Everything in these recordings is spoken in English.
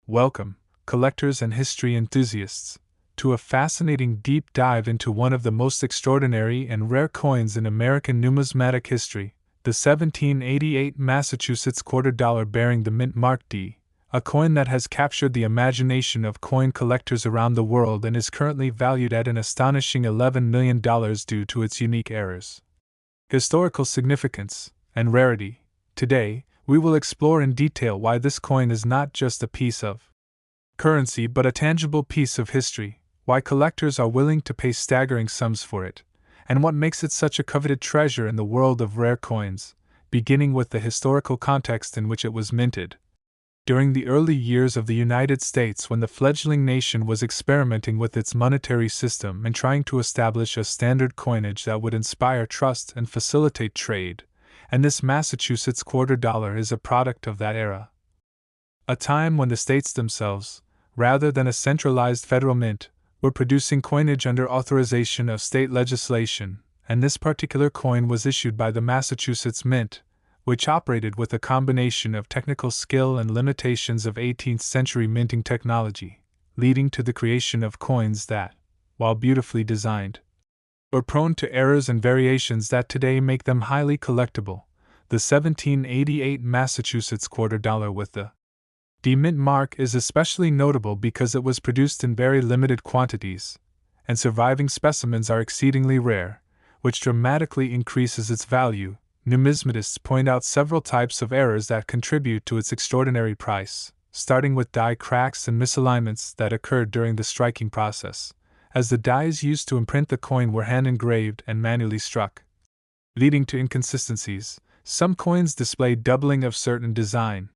Welcome, collectors and history enthusiasts, to a fascinating deep dive into one of the most extraordinary and rare coins in American numismatic history, the 1788 Massachusetts quarter dollar bearing the mint mark D, a coin that has captured the imagination of coin collectors around the world and is currently valued at an astonishing $11 million due to its unique errors. Historical significance and rarity. Today, we will explore in detail why this coin is not just a piece of currency but a tangible piece of history, why collectors are willing to pay staggering sums for it, and what makes it such a coveted treasure in the world of rare coins, beginning with the historical context in which it was minted. During the early years of the United States, when the fledgling nation was experimenting with its monetary system and trying to establish a standard coinage that would inspire trust and facilitate trade, and this Massachusetts quarter dollar is a product of that era. A time when the states themselves, rather than a centralized federal mint, were producing coinage under authorization of state legislation, and this particular coin was issued by the Massachusetts Mint, which operated with a combination of technical skill and limitations of 18th century minting technology, leading to the creation of coins that, while beautifully designed, were prone to errors and variations that today make them highly collectible. The 1788 Massachusetts quarter dollar with the D mint mark is especially notable because it was produced in very limited quantities, and surviving specimens are exceedingly rare, which dramatically increases its value. Numismatists point out several types of errors that contribute to its extraordinary price, starting with die cracks and misalignments that occurred during the striking process, as the dies used to imprint the coin were hand-engraved and manually struck, leading to inconsistencies. Some coins display doubling of certain design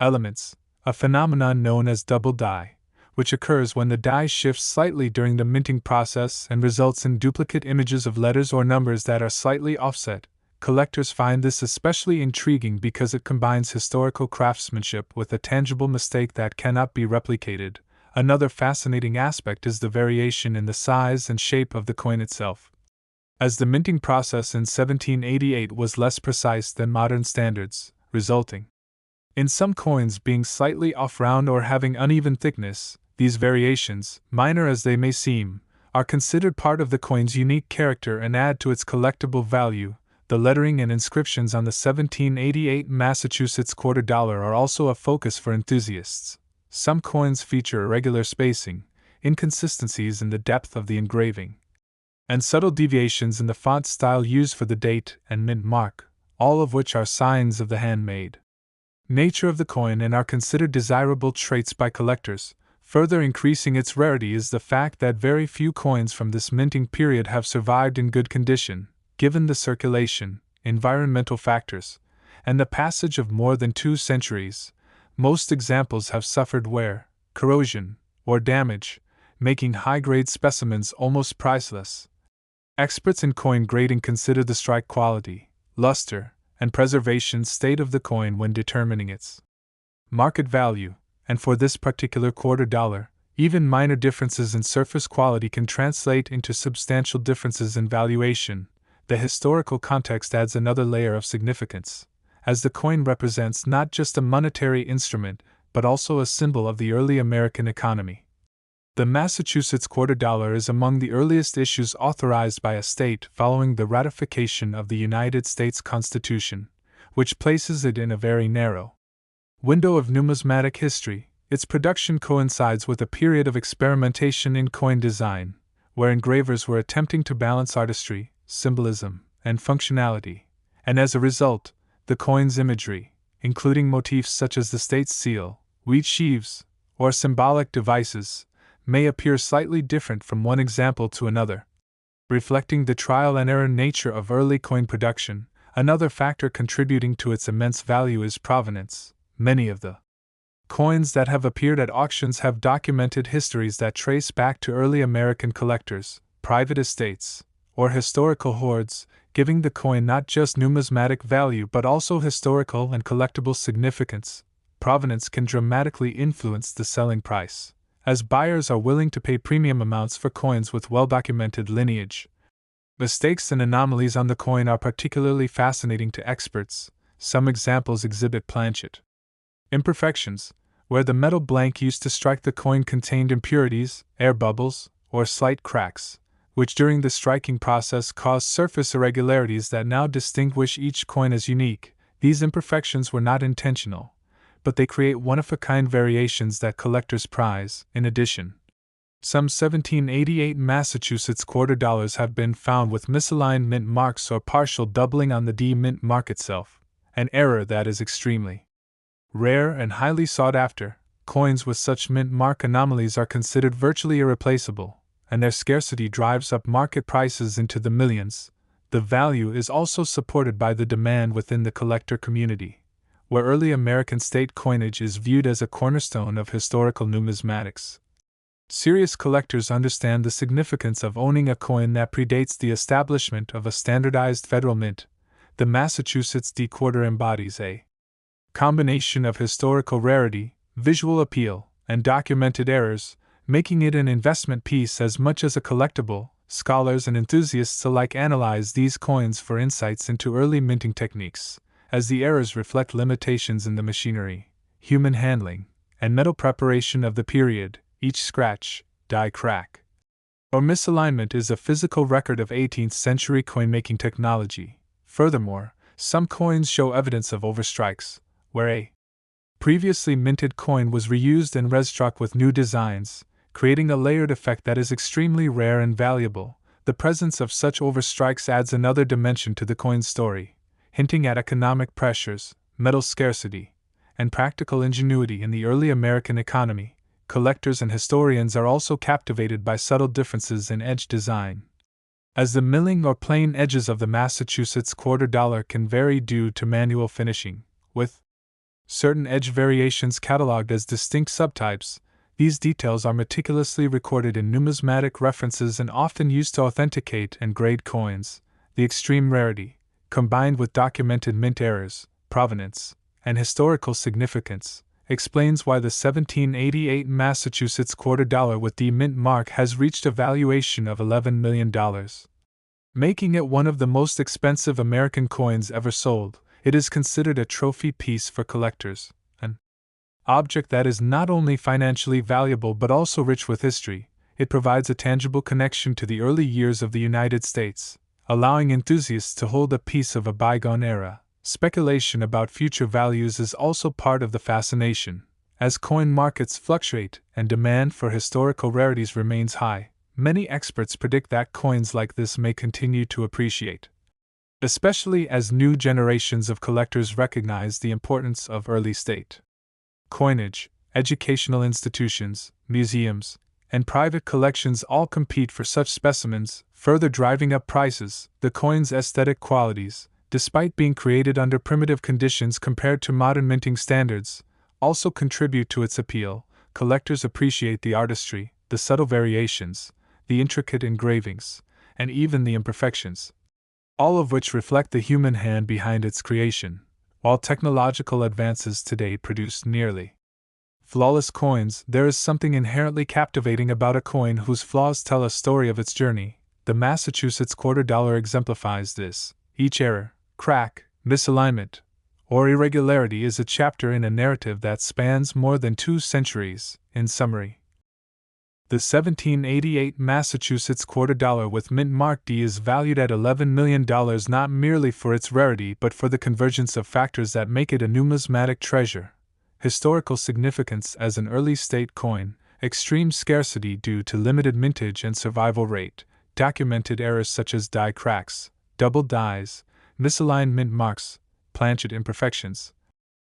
elements, a phenomenon known as double die, which occurs when the die shifts slightly during the minting process and results in duplicate images of letters or numbers that are slightly offset. Collectors find this especially intriguing because it combines historical craftsmanship with a tangible mistake that cannot be replicated. Another fascinating aspect is the variation in the size and shape of the coin itself. As the minting process in 1788 was less precise than modern standards, resulting in some coins being slightly off-round or having uneven thickness, these variations, minor as they may seem, are considered part of the coin's unique character and add to its collectible value. The lettering and inscriptions on the 1788 Massachusetts quarter dollar are also a focus for enthusiasts. Some coins feature irregular spacing, inconsistencies in the depth of the engraving, and subtle deviations in the font style used for the date and mint mark, all of which are signs of the handmade nature of the coin and are considered desirable traits by collectors. Further increasing its rarity is the fact that very few coins from this minting period have survived in good condition, given the circulation, environmental factors, and the passage of more than 2 centuries. Most examples have suffered wear, corrosion, or damage, making high-grade specimens almost priceless. Experts in coin grading consider the strike quality, luster, and preservation state of the coin when determining its market value, and for this particular quarter dollar, even minor differences in surface quality can translate into substantial differences in valuation. The historical context adds another layer of significance, as the coin represents not just a monetary instrument, but also a symbol of the early American economy. The Massachusetts quarter dollar is among the earliest issues authorized by a state following the ratification of the United States Constitution, which places it in a very narrow window of numismatic history. Its production coincides with a period of experimentation in coin design, where engravers were attempting to balance artistry, symbolism, and functionality, and as a result, the coin's imagery, including motifs such as the state's seal, wheat sheaves, or symbolic devices, may appear slightly different from one example to another. Reflecting the trial and error nature of early coin production, another factor contributing to its immense value is provenance. Many of the coins that have appeared at auctions have documented histories that trace back to early American collectors, private estates, or historical hoards, giving the coin not just numismatic value but also historical and collectible significance. Provenance can dramatically influence the selling price, as buyers are willing to pay premium amounts for coins with well-documented lineage. Mistakes and anomalies on the coin are particularly fascinating to experts. Some examples exhibit planchet imperfections, where the metal blank used to strike the coin contained impurities, air bubbles, or slight cracks, which during the striking process caused surface irregularities that now distinguish each coin as unique. These imperfections were not intentional, but they create one-of-a-kind variations that collectors prize. In addition, some 1788 Massachusetts quarter dollars have been found with misaligned mint marks or partial doubling on the D mint mark itself, an error that is extremely rare and highly sought after. Coins with such mint mark anomalies are considered virtually irreplaceable, and their scarcity drives up market prices into the millions. The value is also supported by the demand within the collector community, where early American state coinage is viewed as a cornerstone of historical numismatics. Serious collectors understand the significance of owning a coin that predates the establishment of a standardized federal mint. The Massachusetts D Quarter embodies a combination of historical rarity, visual appeal, and documented errors, making it an investment piece as much as a collectible. Scholars and enthusiasts alike analyze these coins for insights into early minting techniques, as the errors reflect limitations in the machinery, human handling, and metal preparation of the period. Each scratch, die crack, or misalignment is a physical record of 18th century coin-making technology. Furthermore, some coins show evidence of overstrikes, where a previously minted coin was reused and restruck with new designs, creating a layered effect that is extremely rare and valuable. The presence of such overstrikes adds another dimension to the coin's story, hinting at economic pressures, metal scarcity, and practical ingenuity in the early American economy. Collectors and historians are also captivated by subtle differences in edge design, as the milling or plain edges of the Massachusetts quarter dollar can vary due to manual finishing, with certain edge variations cataloged as distinct subtypes. These details are meticulously recorded in numismatic references and often used to authenticate and grade coins. The extreme rarity, combined with documented mint errors, provenance, and historical significance, explains why the 1788 Massachusetts quarter dollar with D mint mark has reached a valuation of $11 million. Making it one of the most expensive American coins ever sold, it is considered a trophy piece for collectors, an object that is not only financially valuable but also rich with history. It provides a tangible connection to the early years of the United States, allowing enthusiasts to hold a piece of a bygone era. Speculation about future values is also part of the fascination. As coin markets fluctuate and demand for historical rarities remains high, many experts predict that coins like this may continue to appreciate, especially as new generations of collectors recognize the importance of early state coinage. Educational institutions, museums, and private collections all compete for such specimens, further driving up prices. The coin's aesthetic qualities, despite being created under primitive conditions compared to modern minting standards, also contribute to its appeal. Collectors appreciate the artistry, the subtle variations, the intricate engravings, and even the imperfections, all of which reflect the human hand behind its creation. While technological advances today produce nearly flawless coins, there is something inherently captivating about a coin whose flaws tell a story of its journey. The Massachusetts quarter dollar exemplifies this. Each error, crack, misalignment, or irregularity is a chapter in a narrative that spans more than 2 centuries. In summary, the 1788 Massachusetts quarter dollar with mint mark D is valued at $11 million not merely for its rarity but for the convergence of factors that make it a numismatic treasure: historical significance as an early state coin, extreme scarcity due to limited mintage and survival rate, documented errors such as die cracks, double dies, misaligned mint marks, planchet imperfections,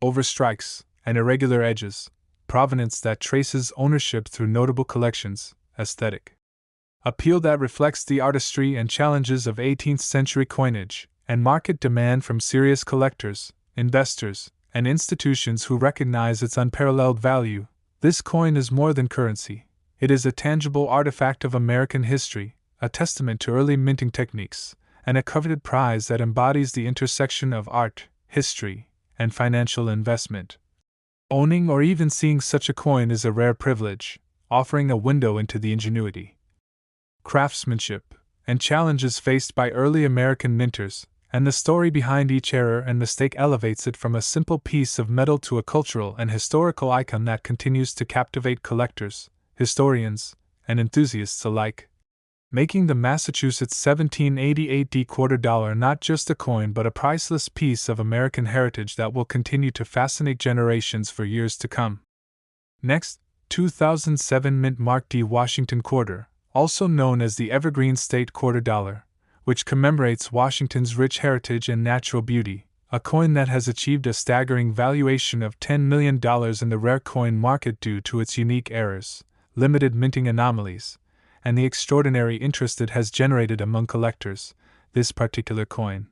overstrikes, and irregular edges, provenance that traces ownership through notable collections, aesthetic appeal that reflects the artistry and challenges of 18th century coinage, and market demand from serious collectors, investors, and institutions who recognize its unparalleled value. This coin is more than currency. It is a tangible artifact of American history, a testament to early minting techniques, and a coveted prize that embodies the intersection of art, history, and financial investment. Owning or even seeing such a coin is a rare privilege, offering a window into the ingenuity, craftsmanship, and challenges faced by early American minters, and the story behind each error and mistake elevates it from a simple piece of metal to a cultural and historical icon that continues to captivate collectors, historians, and enthusiasts alike, making the Massachusetts 1788 D quarter dollar not just a coin but a priceless piece of American heritage that will continue to fascinate generations for years to come. Next, 2007 Mint Mark D Washington Quarter, also known as the Evergreen State Quarter Dollar, which commemorates Washington's rich heritage and natural beauty, a coin that has achieved a staggering valuation of $10 million in the rare coin market due to its unique errors, limited minting anomalies, and the extraordinary interest it has generated among collectors. This particular coin,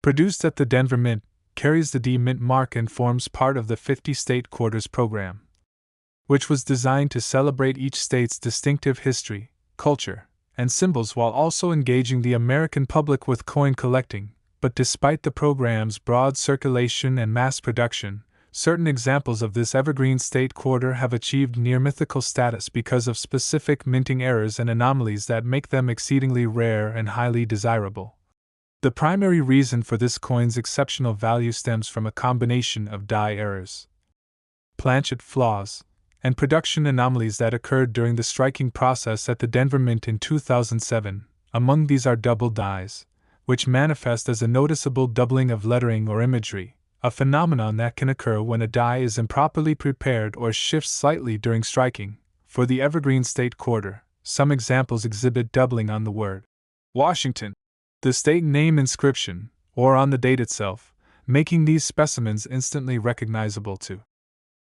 produced at the Denver Mint, carries the D Mint mark and forms part of the 50 State Quarters program, which was designed to celebrate each state's distinctive history, culture, and symbols while also engaging the American public with coin collecting. But despite the program's broad circulation and mass production, certain examples of this Evergreen State Quarter have achieved near-mythical status because of specific minting errors and anomalies that make them exceedingly rare and highly desirable. The primary reason for this coin's exceptional value stems from a combination of die errors, planchet flaws, and production anomalies that occurred during the striking process at the Denver Mint in 2007. Among these are double dies, which manifest as a noticeable doubling of lettering or imagery, a phenomenon that can occur when a die is improperly prepared or shifts slightly during striking. For the Evergreen State Quarter, some examples exhibit doubling on the word Washington, the state name inscription, or on the date itself, making these specimens instantly recognizable to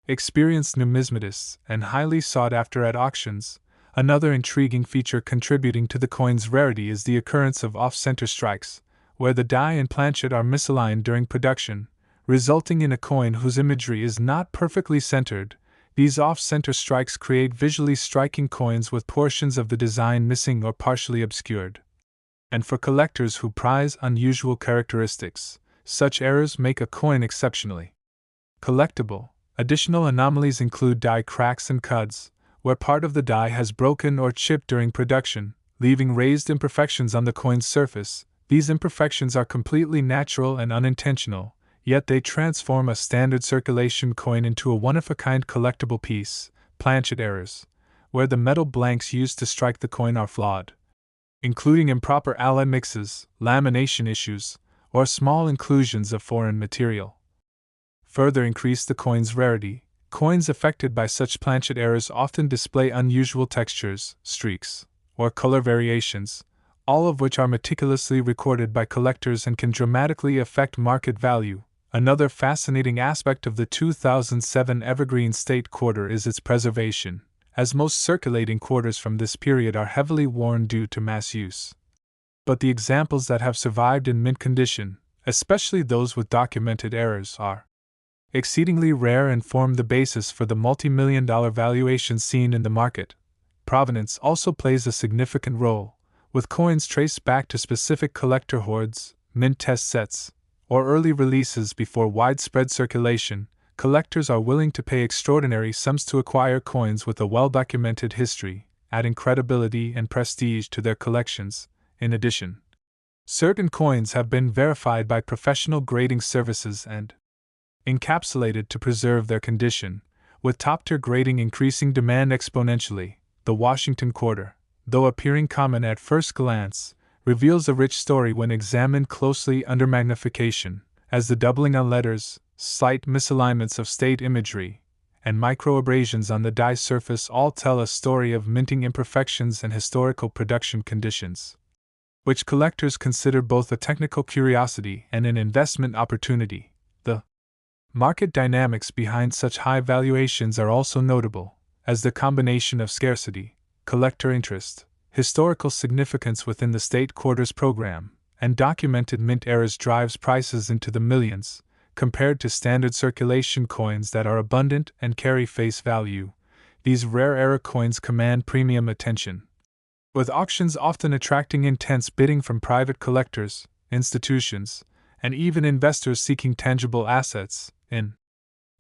experienced numismatists and highly sought after at auctions. Another intriguing feature contributing to the coin's rarity is the occurrence of off-center strikes, where the die and planchet are misaligned during production, resulting in a coin whose imagery is not perfectly centered. These off-center strikes create visually striking coins with portions of the design missing or partially obscured. And for collectors who prize unusual characteristics, such errors make a coin exceptionally collectible. Additional anomalies include die cracks and cuts, where part of the die has broken or chipped during production, leaving raised imperfections on the coin's surface. These imperfections are completely natural and unintentional, yet they transform a standard circulation coin into a one-of-a-kind collectible piece. Planchet errors, where the metal blanks used to strike the coin are flawed, including improper alloy mixes, lamination issues, or small inclusions of foreign material, further increase the coin's rarity. Coins affected by such planchet errors often display unusual textures, streaks, or color variations, all of which are meticulously recorded by collectors and can dramatically affect market value. Another fascinating aspect of the 2007 Evergreen State Quarter is its preservation, as most circulating quarters from this period are heavily worn due to mass use. But the examples that have survived in mint condition, especially those with documented errors, are exceedingly rare and form the basis for the multi-million-dollar valuations seen in the market. Provenance also plays a significant role, with coins traced back to specific collector hoards, mint test sets, or early releases before widespread circulation. Collectors are willing to pay extraordinary sums to acquire coins with a well-documented history, adding credibility and prestige to their collections. In addition, certain coins have been verified by professional grading services and encapsulated to preserve their condition, with top-tier grading increasing demand exponentially. The Washington Quarter, though appearing common at first glance, reveals a rich story when examined closely under magnification, as the doubling on letters, slight misalignments of state imagery, and microabrasions on the die surface all tell a story of minting imperfections and historical production conditions, which collectors consider both a technical curiosity and an investment opportunity. The market dynamics behind such high valuations are also notable, as the combination of scarcity, collector interest, historical significance within the State Quarters program, and documented mint errors drives prices into the millions, compared to standard circulation coins that are abundant and carry face value. These rare error coins command premium attention, with auctions often attracting intense bidding from private collectors, institutions, and even investors seeking tangible assets. In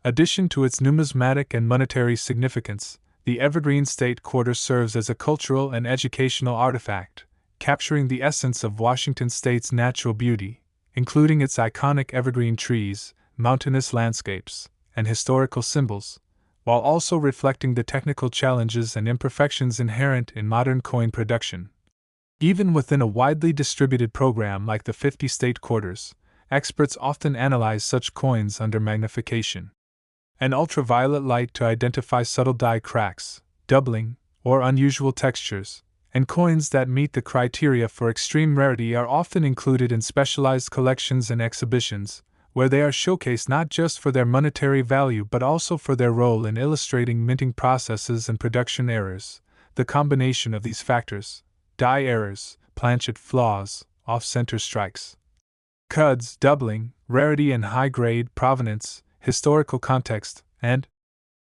addition to its numismatic and monetary significance, the Evergreen State Quarter serves as a cultural and educational artifact, capturing the essence of Washington State's natural beauty, including its iconic evergreen trees, mountainous landscapes, and historical symbols, while also reflecting the technical challenges and imperfections inherent in modern coin production. Even within a widely distributed program like the 50 state quarters, experts often analyze such coins under magnification and ultraviolet light to identify subtle die cracks, doubling, or unusual textures, and coins that meet the criteria for extreme rarity are often included in specialized collections and exhibitions, where they are showcased not just for their monetary value but also for their role in illustrating minting processes and production errors. The combination of these factors, die errors, planchet flaws, off-center strikes, cuds, doubling, rarity and high-grade provenance, historical context, and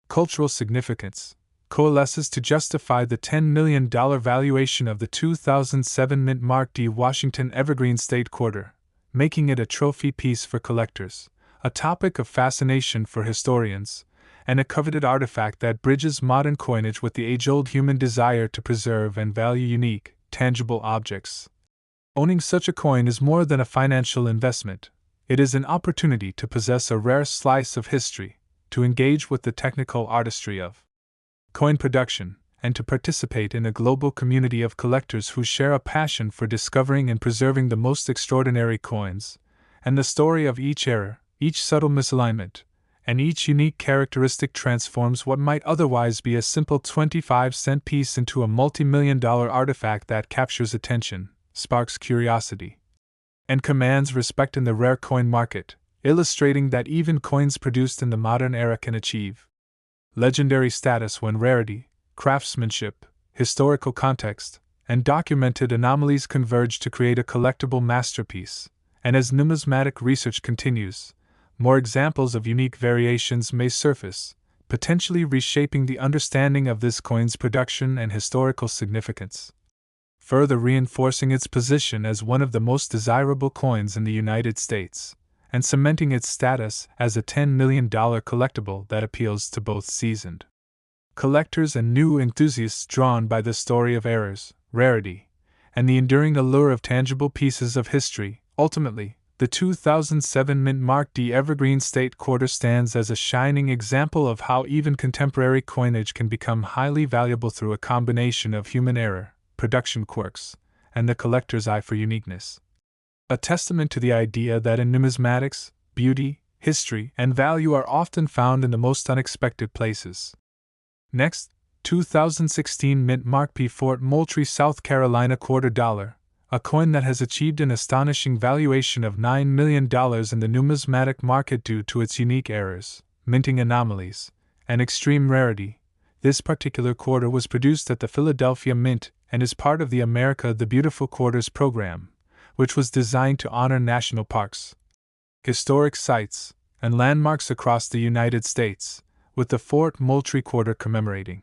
cultural significance, coalesces to justify the $10 million valuation of the 2007 mint Mark D Washington Evergreen State Quarter, making it a trophy piece for collectors, a topic of fascination for historians, and a coveted artifact that bridges modern coinage with the age-old human desire to preserve and value unique, tangible objects. Owning such a coin is more than a financial investment. It is an opportunity to possess a rare slice of history, to engage with the technical artistry of coin production, and to participate in a global community of collectors who share a passion for discovering and preserving the most extraordinary coins, and the story of each error, each subtle misalignment, and each unique characteristic transforms what might otherwise be a simple 25-cent piece into a multi-million-dollar artifact that captures attention, sparks curiosity, and commands respect in the rare coin market, illustrating that even coins produced in the modern era can achieve legendary status when rarity, craftsmanship, historical context, and documented anomalies converge to create a collectible masterpiece. And as numismatic research continues, more examples of unique variations may surface, potentially reshaping the understanding of this coin's production and historical significance, further reinforcing its position as one of the most desirable coins in the United States, and cementing its status as a $10 million collectible that appeals to both seasoned collectors and new enthusiasts drawn by the story of errors, rarity, and the enduring allure of tangible pieces of history. Ultimately, the 2007 mint Mark D Evergreen State Quarter stands as a shining example of how even contemporary coinage can become highly valuable through a combination of human error, production quirks, and the collector's eye for uniqueness. A testament to the idea that in numismatics, beauty, history, and value are often found in the most unexpected places. Next, 2016 mint Mark P Fort Moultrie, South Carolina $quarter, a coin that has achieved an astonishing valuation of $9 million in the numismatic market due to its unique errors, minting anomalies, and extreme rarity. This particular quarter was produced at the Philadelphia Mint and is part of the America the Beautiful Quarters program, which was designed to honor national parks, historic sites, and landmarks across the United States, with the Fort Moultrie Quarter commemorating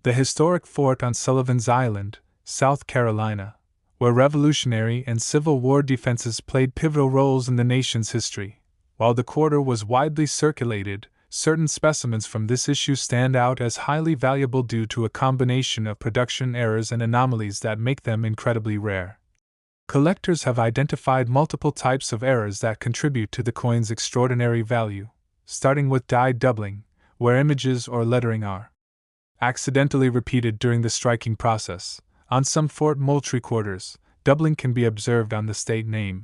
the historic fort on Sullivan's Island, South Carolina, where Revolutionary and Civil War defenses played pivotal roles in the nation's history. While the quarter was widely circulated, certain specimens from this issue stand out as highly valuable due to a combination of production errors and anomalies that make them incredibly rare. Collectors have identified multiple types of errors that contribute to the coin's extraordinary value, starting with die doubling, where images or lettering are accidentally repeated during the striking process. On some Fort Moultrie quarters, doubling can be observed on the state name,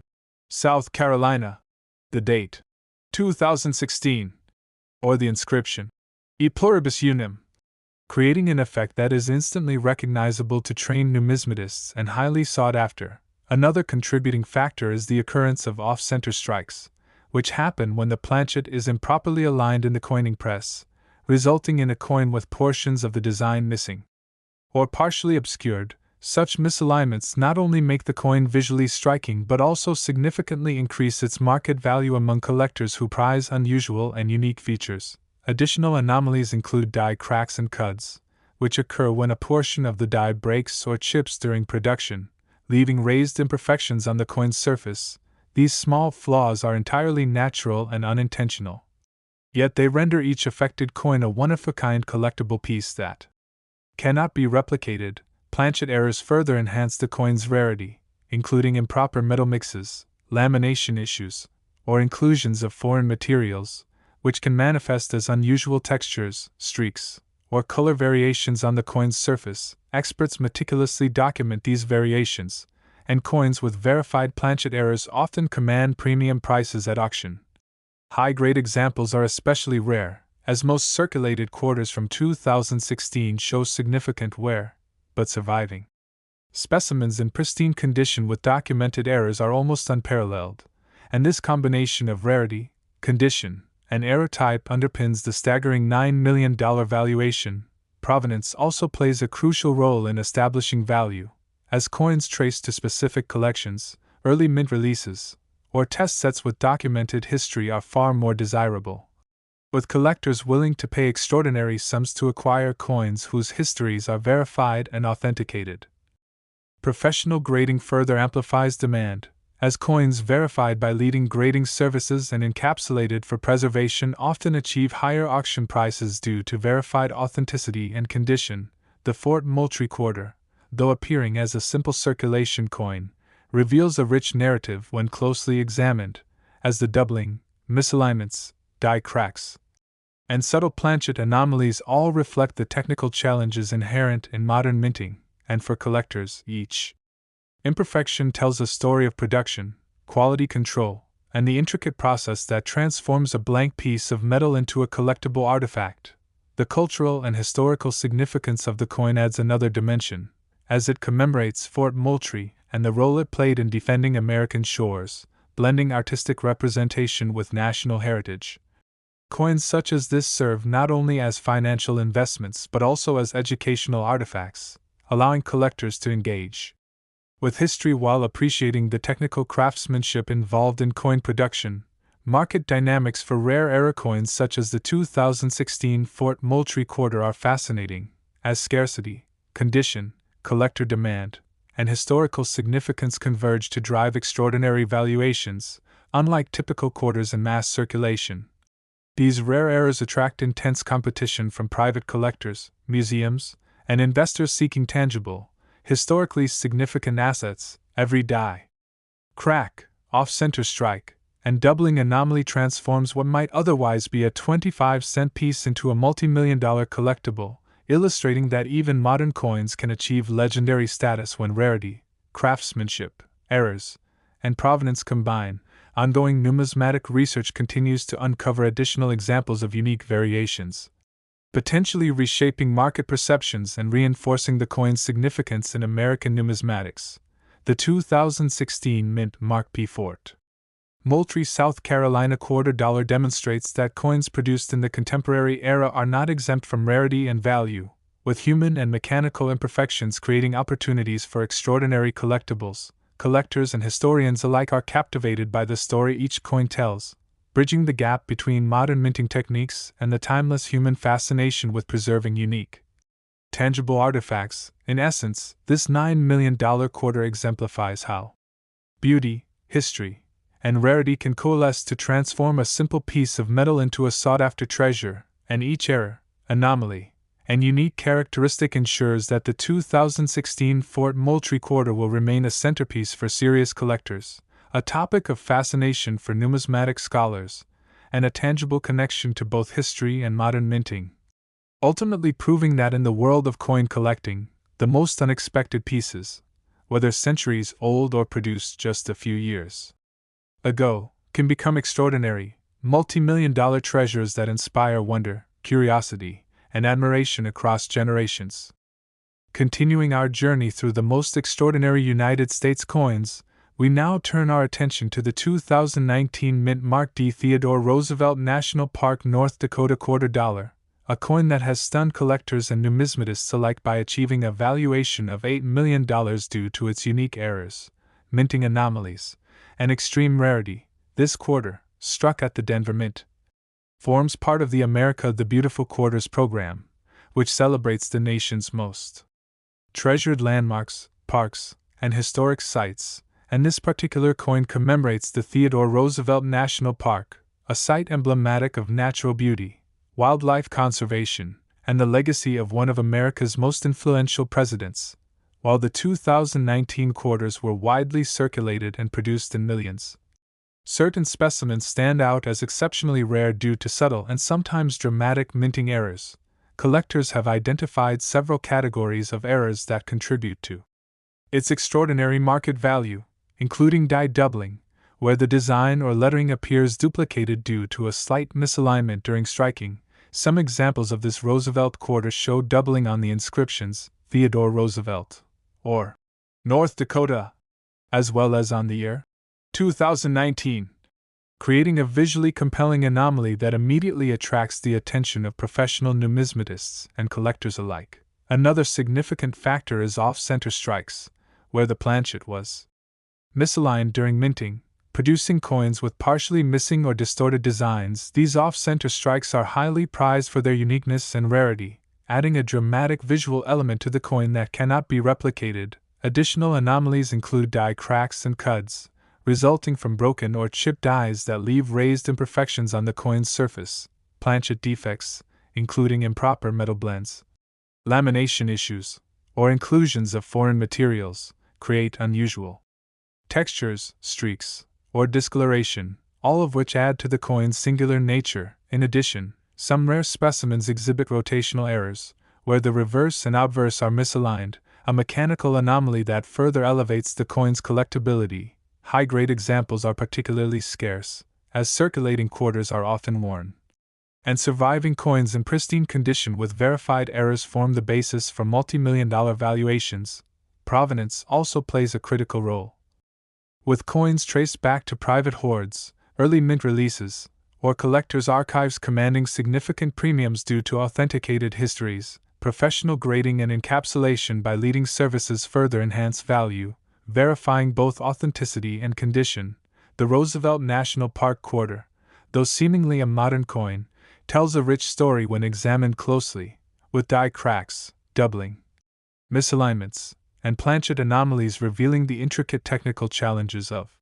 South Carolina, the date, 2016, or the inscription, E pluribus unum, creating an effect that is instantly recognizable to trained numismatists and highly sought after. Another contributing factor is the occurrence of off-center strikes, which happen when the planchet is improperly aligned in the coining press, resulting in a coin with portions of the design missing or partially obscured. Such misalignments not only make the coin visually striking but also significantly increase its market value among collectors who prize unusual and unique features. Additional anomalies include die cracks and cuds, which occur when a portion of the die breaks or chips during production, leaving raised imperfections on the coin's surface. These small flaws are entirely natural and unintentional, yet they render each affected coin a one-of-a-kind collectible piece that cannot be replicated. Planchet errors further enhance the coin's rarity, including improper metal mixes, lamination issues, or inclusions of foreign materials, which can manifest as unusual textures, streaks, or color variations on the coin's surface. Experts meticulously document these variations, and coins with verified planchet errors often command premium prices at auction. High-grade examples are especially rare, as most circulated quarters from 2016 show significant wear, but surviving specimens in pristine condition with documented errors are almost unparalleled, and this combination of rarity, condition, and error type underpins the staggering $9 million valuation. Provenance also plays a crucial role in establishing value, as coins traced to specific collections, early mint releases, or test sets with documented history are far more desirable, with collectors willing to pay extraordinary sums to acquire coins whose histories are verified and authenticated. Professional grading further amplifies demand, as coins verified by leading grading services and encapsulated for preservation often achieve higher auction prices due to verified authenticity and condition. The Fort Moultrie Quarter, though appearing as a simple circulation coin, reveals a rich narrative when closely examined, as the doubling, misalignments, die cracks, and subtle planchet anomalies all reflect the technical challenges inherent in modern minting, and for collectors, each imperfection tells a story of production, quality control, and the intricate process that transforms a blank piece of metal into a collectible artifact. The cultural and historical significance of the coin adds another dimension, as it commemorates Fort Moultrie and the role it played in defending American shores, blending artistic representation with national heritage. Coins such as this serve not only as financial investments but also as educational artifacts, allowing collectors to engage with history while appreciating the technical craftsmanship involved in coin production. Market dynamics for rare era coins such as the 2016 Fort Moultrie Quarter are fascinating, as scarcity, condition, collector demand, and historical significance converge to drive extraordinary valuations, unlike typical quarters in mass circulation. These rare eras attract intense competition from private collectors, museums, and investors seeking tangible, historically significant assets. Every die, crack, off-center strike, and doubling anomaly transforms what might otherwise be a 25-cent piece into a multi-million-dollar collectible, illustrating that even modern coins can achieve legendary status when rarity, craftsmanship, errors, and provenance combine. Ongoing numismatic research continues to uncover additional examples of unique variations, potentially reshaping market perceptions and reinforcing the coin's significance in American numismatics. The 2016 mint mark P Fort Moultrie, South Carolina $quarter demonstrates that coins produced in the contemporary era are not exempt from rarity and value, with human and mechanical imperfections creating opportunities for extraordinary collectibles. Collectors and historians alike are captivated by the story each coin tells, bridging the gap between modern minting techniques and the timeless human fascination with preserving unique, tangible artifacts. In essence, this $9 million quarter exemplifies how beauty, history, and rarity can coalesce to transform a simple piece of metal into a sought-after treasure, and each error, anomaly, and unique characteristic ensures that the 2016 Fort Moultrie Quarter will remain a centerpiece for serious collectors, a topic of fascination for numismatic scholars, and a tangible connection to both history and modern minting, ultimately proving that in the world of coin collecting, the most unexpected pieces, whether centuries old or produced just a few years ago, can become extraordinary, multi-million-dollar treasures that inspire wonder, curiosity, and admiration across generations. Continuing our journey through the most extraordinary United States coins, we now turn our attention to the 2019 mint mark D Theodore Roosevelt National Park, North Dakota $quarter, a coin that has stunned collectors and numismatists alike by achieving a valuation of $8 million due to its unique errors, minting anomalies, and extreme rarity. This quarter, struck at the Denver Mint, forms part of the America the Beautiful Quarters program, which celebrates the nation's most treasured landmarks, parks, and historic sites, and this particular coin commemorates the Theodore Roosevelt National Park, a site emblematic of natural beauty, wildlife conservation, and the legacy of one of America's most influential presidents, while the 2019 quarters were widely circulated and produced in millions. Certain specimens stand out as exceptionally rare due to subtle and sometimes dramatic minting errors. Collectors have identified several categories of errors that contribute to its extraordinary market value, including die doubling, where the design or lettering appears duplicated due to a slight misalignment during striking. Some examples of this Roosevelt quarter show doubling on the inscriptions Theodore Roosevelt or North Dakota, as well as on the year 2019, creating a visually compelling anomaly that immediately attracts the attention of professional numismatists and collectors alike. Another significant factor is off-center strikes, where the planchet was misaligned during minting, producing coins with partially missing or distorted designs. These off-center strikes are highly prized for their uniqueness and rarity, adding a dramatic visual element to the coin that cannot be replicated. Additional anomalies include die cracks and cuds, resulting from broken or chipped dies that leave raised imperfections on the coin's surface, planchet defects, including improper metal blends, lamination issues, or inclusions of foreign materials, create unusual textures, streaks, or discoloration, all of which add to the coin's singular nature. In addition, some rare specimens exhibit rotational errors, where the reverse and obverse are misaligned, a mechanical anomaly that further elevates the coin's collectability. High-grade examples are particularly scarce, as circulating quarters are often worn. And surviving coins in pristine condition with verified errors form the basis for multi-million-dollar valuations. Provenance also plays a critical role. With coins traced back to private hoards, early mint releases, or collectors' archives commanding significant premiums due to authenticated histories, professional grading and encapsulation by leading services further enhance value, verifying both authenticity and condition. The Roosevelt National Park Quarter, though seemingly a modern coin, tells a rich story when examined closely, with die cracks, doubling, misalignments, and planchet anomalies revealing the intricate technical challenges of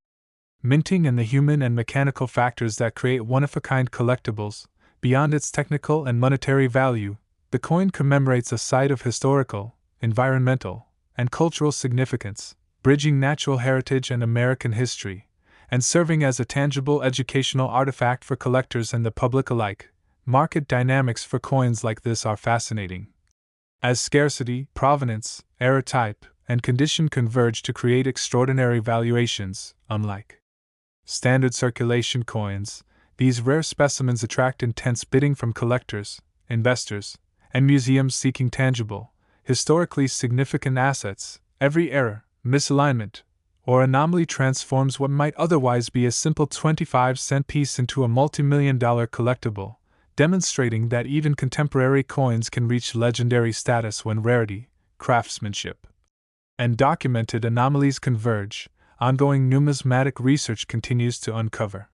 minting and the human and mechanical factors that create one-of-a-kind collectibles. Beyond its technical and monetary value, the coin commemorates a site of historical, environmental, and cultural significance, bridging natural heritage and American history, and serving as a tangible educational artifact for collectors and the public alike. Market dynamics for coins like this are fascinating, as scarcity, provenance, error type, and condition converge to create extraordinary valuations. Unlike standard circulation coins, these rare specimens attract intense bidding from collectors, investors, and museums seeking tangible, historically significant assets. Every error, misalignment, or anomaly transforms what might otherwise be a simple 25-cent piece into a multi-million-dollar collectible, demonstrating that even contemporary coins can reach legendary status when rarity, craftsmanship, and documented anomalies converge. Ongoing numismatic research continues to uncover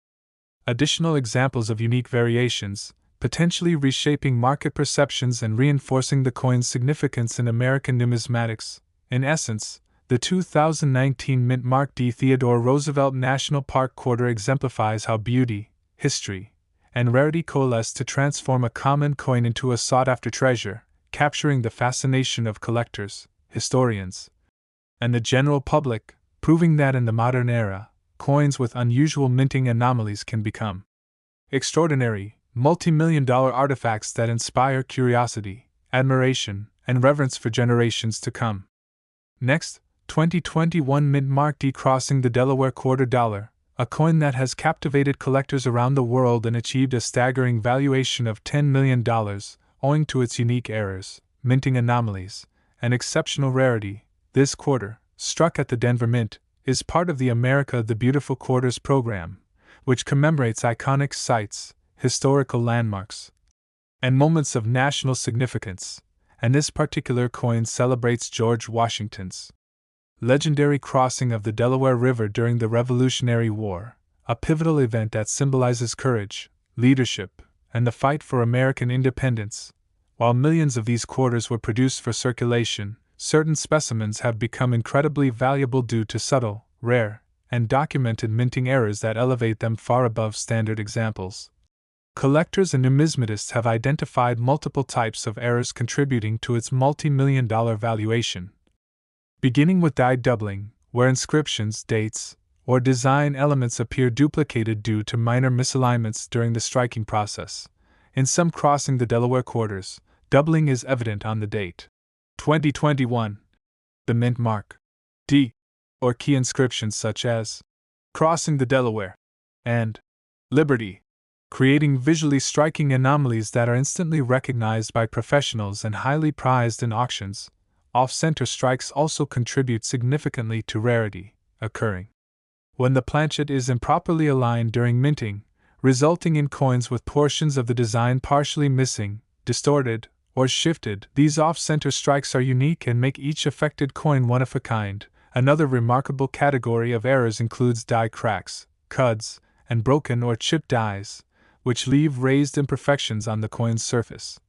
additional examples of unique variations, potentially reshaping market perceptions and reinforcing the coin's significance in American numismatics. In essence, the 2019 mint mark D Theodore Roosevelt National Park Quarter exemplifies how beauty, history, and rarity coalesce to transform a common coin into a sought-after treasure, capturing the fascination of collectors, historians, and the general public, proving that in the modern era, coins with unusual minting anomalies can become extraordinary, multi-million-dollar artifacts that inspire curiosity, admiration, and reverence for generations to come. Next, 2021 mint mark D Crossing the Delaware Quarter Dollar, a coin that has captivated collectors around the world and achieved a staggering valuation of $10 million, owing to its unique errors, minting anomalies, and exceptional rarity. This quarter, struck at the Denver Mint, is part of the America the Beautiful Quarters program, which commemorates iconic sites, historical landmarks, and moments of national significance, and this particular coin celebrates George Washington's legendary crossing of the Delaware River during the Revolutionary War, a pivotal event that symbolizes courage, leadership, and the fight for American independence. While millions of these quarters were produced for circulation, certain specimens have become incredibly valuable due to subtle, rare, and documented minting errors that elevate them far above standard examples. Collectors and numismatists have identified multiple types of errors contributing to its multi-million-dollar valuation. beginning with die doubling, where inscriptions, dates, or design elements appear duplicated due to minor misalignments during the striking process. In some crossing the Delaware quarters, doubling is evident on the date. 2021. The mint mark D, or key inscriptions such as Crossing the Delaware and Liberty, creating visually striking anomalies that are instantly recognized by professionals and highly prized in auctions. Off-center strikes also contribute significantly to rarity, occurring when the planchet is improperly aligned during minting, resulting in coins with portions of the design partially missing, distorted, or shifted. These off-center strikes are unique and make each affected coin one of a kind. Another remarkable category of errors includes die cracks, cuds, and broken or chipped dies, which leave raised imperfections on the coin's surface.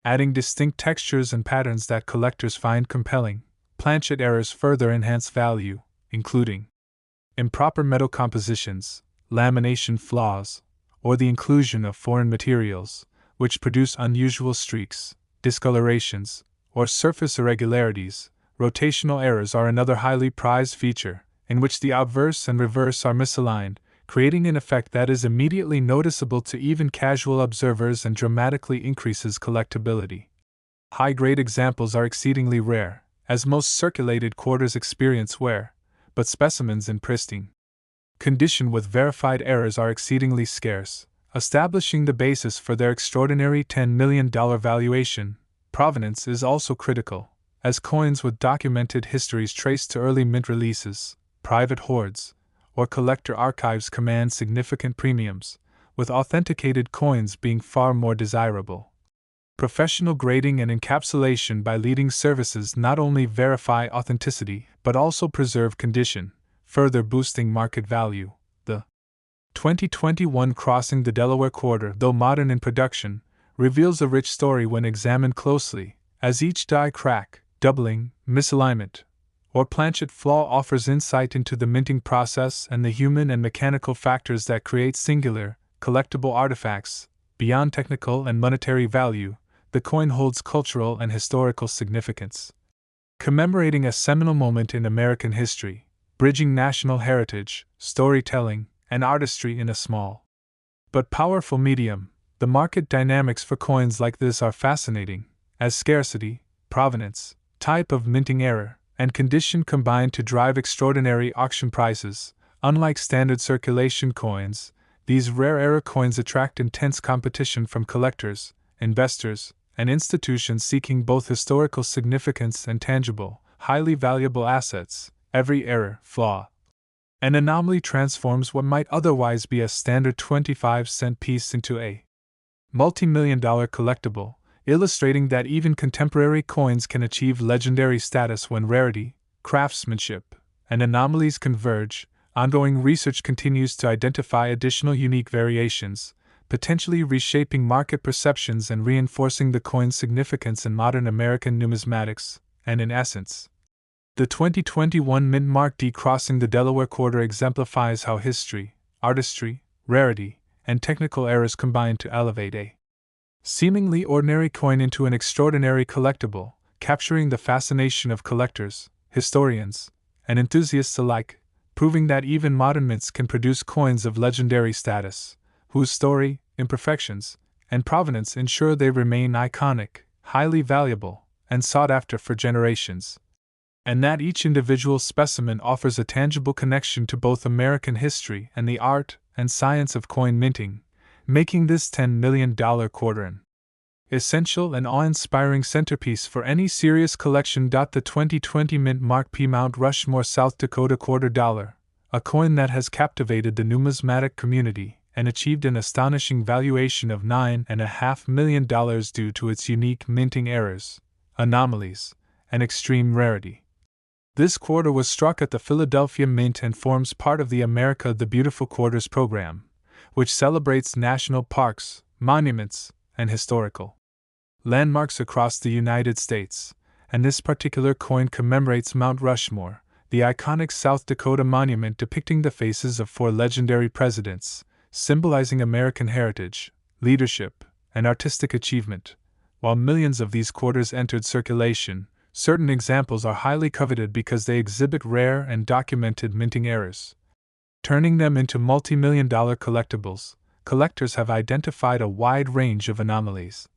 Adding distinct textures and patterns that collectors find compelling, planchet errors further enhance value, including improper metal compositions, lamination flaws, or the inclusion of foreign materials, which produce unusual streaks, discolorations, or surface irregularities. Rotational errors are another highly prized feature, in which the obverse and reverse are misaligned, creating an effect that is immediately noticeable to even casual observers and dramatically increases collectability. High-grade examples are exceedingly rare, as most circulated quarters experience wear, but specimens in pristine condition with verified errors are exceedingly scarce, establishing the basis for their extraordinary $10 million valuation. Provenance is also critical, as coins with documented histories traced to early mint releases, private hoards, or collector archives command significant premiums, with authenticated coins being far more desirable. Professional grading and encapsulation by leading services not only verify authenticity but also preserve condition, further boosting market value. The 2021 Crossing the Delaware Quarter, though modern in production, reveals a rich story when examined closely, as each die crack, doubling, misalignment, or planchet flaw offers insight into the minting process and the human and mechanical factors that create singular, collectible artifacts. Beyond technical and monetary value, the coin holds cultural and historical significance. Commemorating a seminal moment in American history, bridging national heritage, storytelling, and artistry in a small but powerful medium, the market dynamics for coins like this are fascinating, as scarcity, provenance, type of minting error, and condition combine to drive extraordinary auction prices. Unlike standard circulation coins, these rare error coins attract intense competition from collectors, investors, and institutions seeking both historical significance and tangible, highly valuable assets. Every error, flaw, and anomaly transforms what might otherwise be a standard 25-cent piece into a multi-million-dollar collectible, illustrating that even contemporary coins can achieve legendary status when rarity, craftsmanship, and anomalies converge. Ongoing research continues to identify additional unique variations, potentially reshaping market perceptions and reinforcing the coin's significance in modern American numismatics. And in essence, the 2021 mint mark D Crossing the Delaware Quarter exemplifies how history, artistry, rarity, and technical errors combine to elevate a seemingly ordinary coin into an extraordinary collectible, capturing the fascination of collectors, historians, and enthusiasts alike, proving that even modern mints can produce coins of legendary status, whose story, imperfections, and provenance ensure they remain iconic, highly valuable, and sought after for generations. And that each individual specimen offers a tangible connection to both American history and the art and science of coin minting, making this $10 million quarter an essential and awe-inspiring centerpiece for any serious collection. The 2020 mint mark P Mount Rushmore South Dakota quarter dollar, a coin that has captivated the numismatic community and achieved an astonishing valuation of $9.5 million due to its unique minting errors, anomalies, and extreme rarity. This quarter was struck at the Philadelphia Mint and forms part of the America the Beautiful Quarters program, which celebrates national parks, monuments, and historical landmarks across the United States, and this particular coin commemorates Mount Rushmore, the iconic South Dakota monument depicting the faces of 4 legendary presidents, symbolizing American heritage, leadership, and artistic achievement. While millions of these quarters entered circulation, Certain examples are highly coveted because they exhibit rare and documented minting errors. Turning them into multi-million-dollar collectibles, collectors have identified a wide range of anomalies.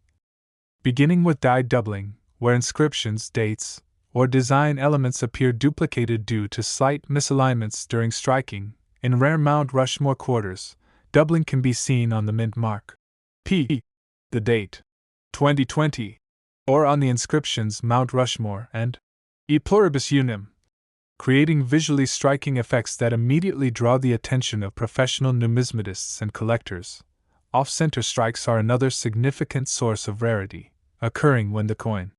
Beginning with die doubling, where inscriptions, dates, or design elements appear duplicated due to slight misalignments during striking. In rare Mount Rushmore quarters, doubling can be seen on the mint mark P, the date 2020, or on the inscriptions Mount Rushmore and E pluribus unum, creating visually striking effects that immediately draw the attention of professional numismatists and collectors. Off-center strikes are another significant source of rarity, occurring when the coin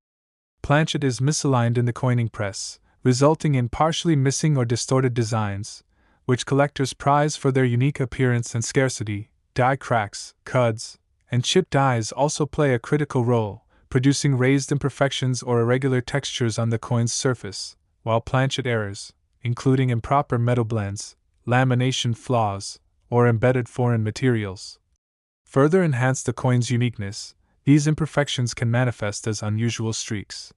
planchet is misaligned in the coining press, resulting in partially missing or distorted designs, which collectors prize for their unique appearance and scarcity. Die cracks, cuds, and chipped dies also play a critical role, producing raised imperfections or irregular textures on the coin's surface, while planchet errors, including improper metal blends, lamination flaws, or embedded foreign materials, further enhance the coin's uniqueness. These imperfections can manifest as unusual streaks,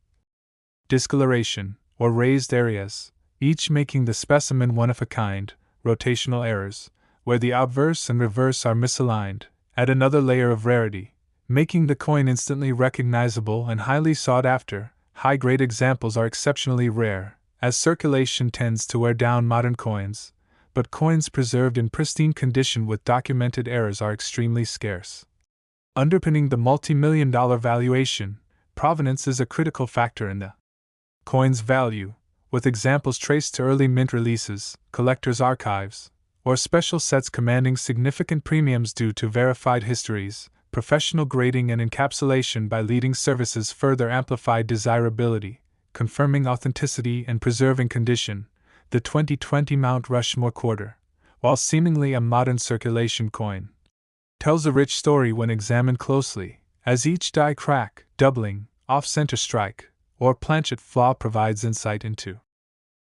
discoloration, or raised areas, each making the specimen one of a kind. Rotational errors, where the obverse and reverse are misaligned, add another layer of rarity, making the coin instantly recognizable and highly sought after. High-grade examples are exceptionally rare, as circulation tends to wear down modern coins, but coins preserved in pristine condition with documented errors are extremely scarce. Underpinning the multi-million-dollar valuation, provenance is a critical factor in the coin's value, with examples traced to early mint releases, collectors' archives, or special sets commanding significant premiums due to verified histories. Professional grading and encapsulation by leading services further amplify desirability, confirming authenticity and preserving condition. The 2020 Mount Rushmore quarter, while seemingly a modern circulation coin, tells a rich story when examined closely, as each die crack, doubling, off-center strike, or planchet flaw provides insight into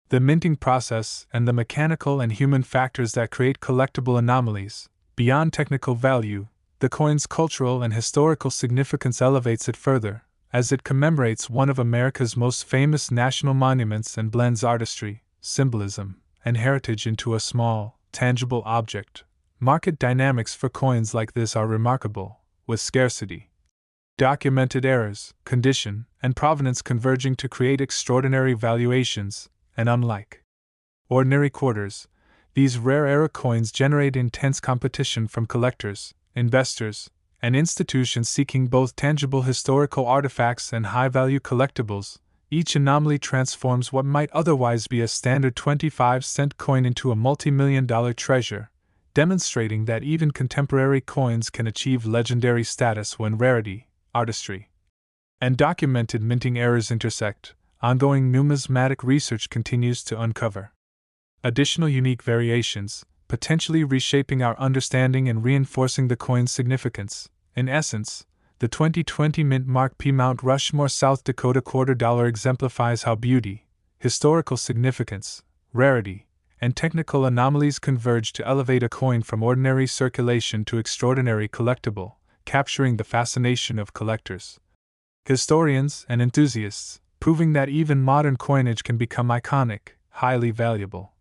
the minting process and the mechanical and human factors that create collectible anomalies. Beyond technical value, the coin's cultural and historical significance elevates it further, as it commemorates one of America's most famous national monuments and blends artistry, symbolism, and heritage into a small, tangible object. Market dynamics for coins like this are remarkable, with scarcity, documented errors, condition, and provenance converging to create extraordinary valuations, and unlike ordinary quarters, these rare era coins generate intense competition from collectors, investors, and institutions seeking both tangible historical artifacts and high-value collectibles. Each anomaly transforms what might otherwise be a standard 25-cent coin into a multi-million-dollar treasure, demonstrating that even contemporary coins can achieve legendary status when rarity, artistry, and documented minting errors intersect. Ongoing numismatic research continues to uncover additional unique variations, potentially reshaping our understanding and reinforcing the coin's significance. In essence, the 2020 mint mark P Mount Rushmore South Dakota $quarter exemplifies how beauty, historical significance, rarity, and technical anomalies converge to elevate a coin from ordinary circulation to extraordinary collectible, capturing the fascination of collectors, historians, and enthusiasts, proving that even modern coinage can become iconic, highly valuable.